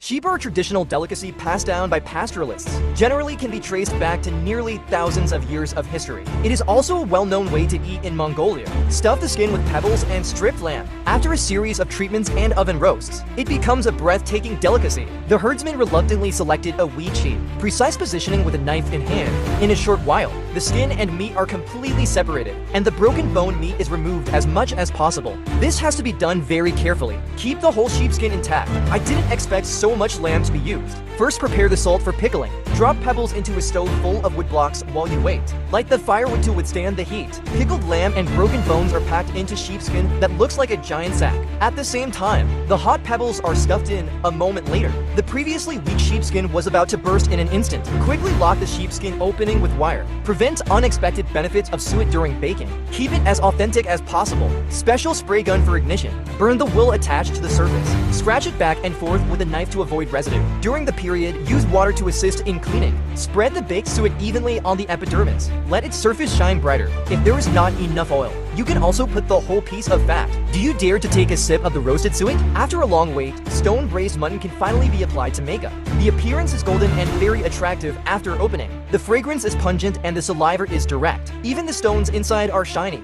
Sheep are a traditional delicacy passed down by pastoralists, generally can be traced back to nearly thousands of years of history. It is also a well-known way to eat in Mongolia. Stuff the skin with pebbles and stripped lamb. After a series of treatments and oven roasts, it becomes a breathtaking delicacy. The herdsman reluctantly selected a wheat sheep, precise positioning with a knife in hand. In a short while, the skin and meat are completely separated, and the broken bone meat is removed as much as possible. This has to be done very carefully. Keep the whole sheepskin intact. I didn't expect so much lamb to be used. First, prepare the salt for pickling. Drop pebbles into a stove full of wood blocks while you wait. Light the firewood to withstand the heat. Pickled lamb and broken bones are packed into sheepskin that looks like a giant sack. At the same time, the hot pebbles are stuffed in a moment later. The previously weak sheepskin was about to burst in an instant. Quickly lock the sheepskin opening with wire. Prevent unexpected benefits of suet during baking. Keep it as authentic as possible. Special spray gun for ignition. Burn the wool attached to the surface. Scratch it back and forth with a knife to avoid residue. During the period, use water to assist in cleaning. Spread the baked suet evenly on the epidermis. Let its surface shine brighter. If there is not enough oil, you can also put the whole piece of fat. Do you dare to take a sip of the roasted suet? After a long wait, stone braised mutton can finally be applied to makeup. The appearance is golden and very attractive after opening. The fragrance is pungent and the saliva is direct. Even the stones inside are shiny.